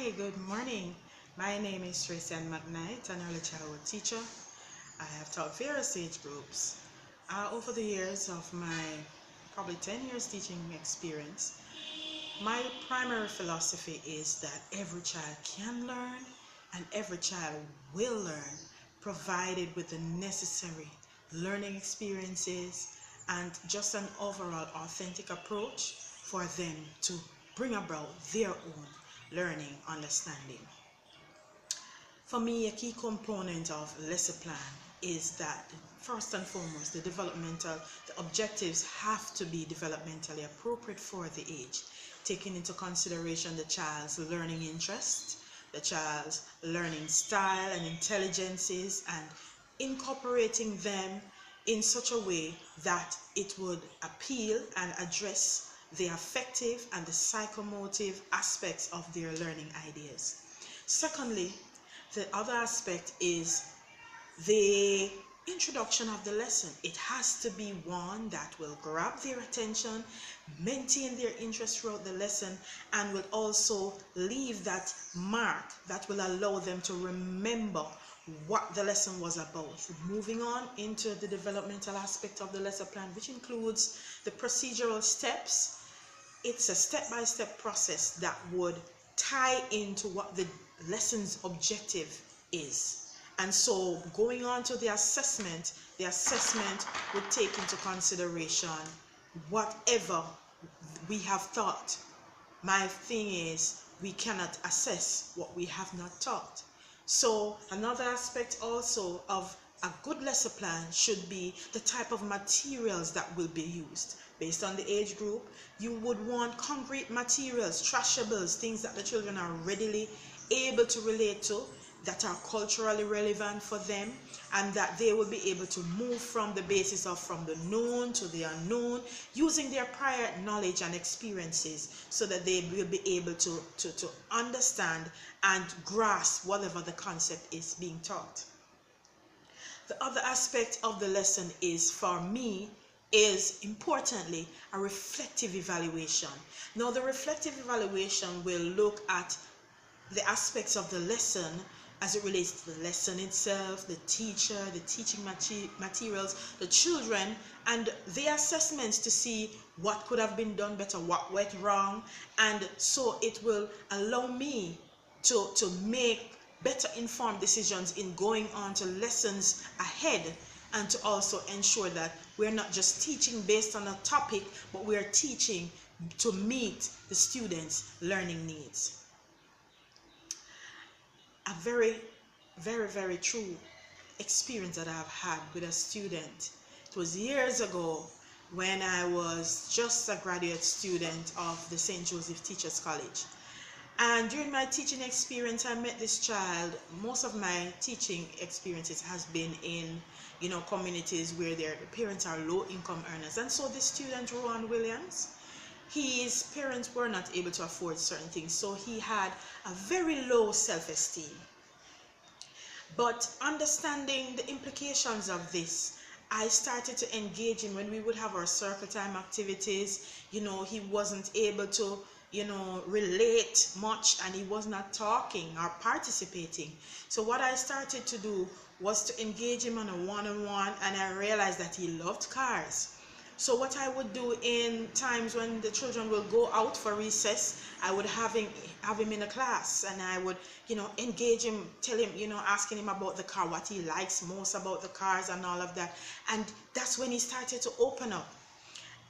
Hi, good morning. My name is Tracian McKnight, an early childhood teacher. I have taught various age groups. Over the years of my probably 10 years teaching experience, my primary philosophy is that every child can learn and every child will learn, provided with the necessary learning experiences and just an overall authentic approach for them to bring about their own learning understanding. For me, a key component of lesson plan is that first and foremost, the objectives have to be developmentally appropriate for the age, taking into consideration the child's learning interest, the child's learning style and intelligences, and incorporating them in such a way that it would appeal and address the affective and the psychomotive aspects of their learning ideas. Secondly, the other aspect is the introduction of the lesson. It has to be one that will grab their attention, maintain their interest throughout the lesson, and will also leave that mark that will allow them to remember what the lesson was about. Moving on into the developmental aspect of the lesson plan, which includes the procedural steps. It's a step-by-step process that would tie into what the lesson's objective is. And so going on to the assessment would take into consideration whatever we have taught. My thing is, we cannot assess what we have not taught. So another aspect also of a good lesson plan should be the type of materials that will be used. Based on the age group, you would want concrete materials, trashables, things that the children are readily able to relate to, that are culturally relevant for them, and that they will be able to move from the basis of from the known to the unknown, using their prior knowledge and experiences, so that they will be able to understand and grasp whatever the concept is being taught. The other aspect of the lesson is, for me, is importantly a reflective evaluation. Now, the reflective evaluation will look at the aspects of the lesson as it relates to the lesson itself, the teacher, the teaching materials, the children, and the assessments to see what could have been done better, what went wrong, and so it will allow me to make better informed decisions in going on to lessons ahead, and to also ensure that we're not just teaching based on a topic, but we are teaching to meet the students' learning needs. A very, very, very true experience that I've had with a student. It was years ago when I was just a graduate student of the St. Joseph Teachers College. And during my teaching experience, I met this child. Most of my teaching experiences has been in, communities where their parents are low-income earners. And so this student, Rowan Williams, his parents were not able to afford certain things, so he had a very low self-esteem. But understanding the implications of this, I started to engage him when we would have our circle time activities. He wasn't able to relate much, and he was not talking or participating. So what I started to do was to engage him on a one-on-one, and I realized that he loved cars. So what I would do in times when the children will go out for recess, I would have him in a class, and I would, engage him, tell him, asking him about the car, what he likes most about the cars and all of that. And that's when he started to open up.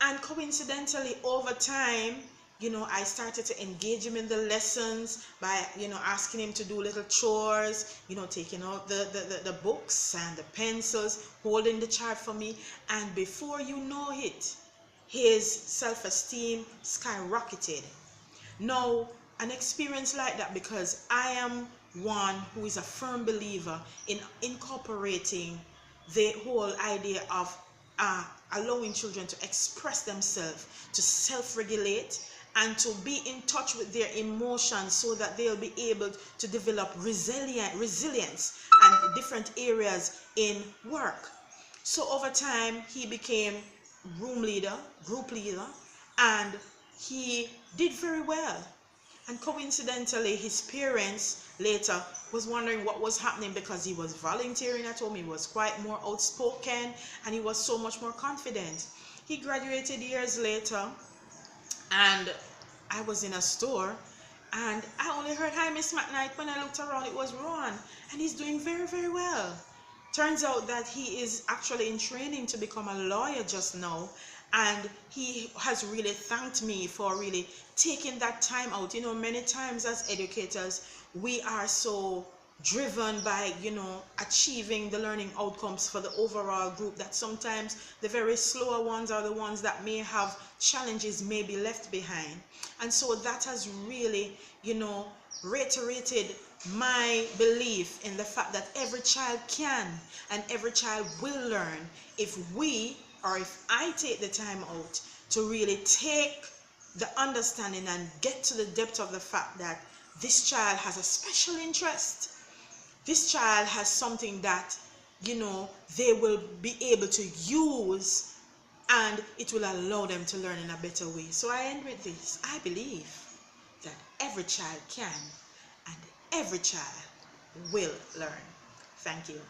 And coincidentally, over time, I started to engage him in the lessons by, asking him to do little chores, taking out the books and the pencils, holding the chart for me. And before you know it, his self-esteem skyrocketed. Now, an experience like that, because I am one who is a firm believer in incorporating the whole idea of allowing children to express themselves, to self-regulate, and to be in touch with their emotions, so that they'll be able to develop resilience and different areas in work. So over time, he became room leader, group leader, and he did very well. And coincidentally, his parents later was wondering what was happening, because he was volunteering at home, he was quite more outspoken, and he was so much more confident. He graduated years later, and I was in a store, and I only heard, "Hi, Miss McKnight." When I looked around, it was Ron, and he's doing very, very well. Turns out that he is actually in training to become a lawyer just now, and he has really thanked me for really taking that time out. You know, many times as educators, we are so driven by, achieving the learning outcomes for the overall group, that sometimes the very slower ones are the ones that may have challenges, may be left behind. And so that has really, reiterated my belief in the fact that every child can and every child will learn if we, or if I, take the time out to really take the understanding and get to the depth of the fact that this child has a special interest. This child has something that, they will be able to use, and it will allow them to learn in a better way. So I end with this. I believe that every child can and every child will learn. Thank you.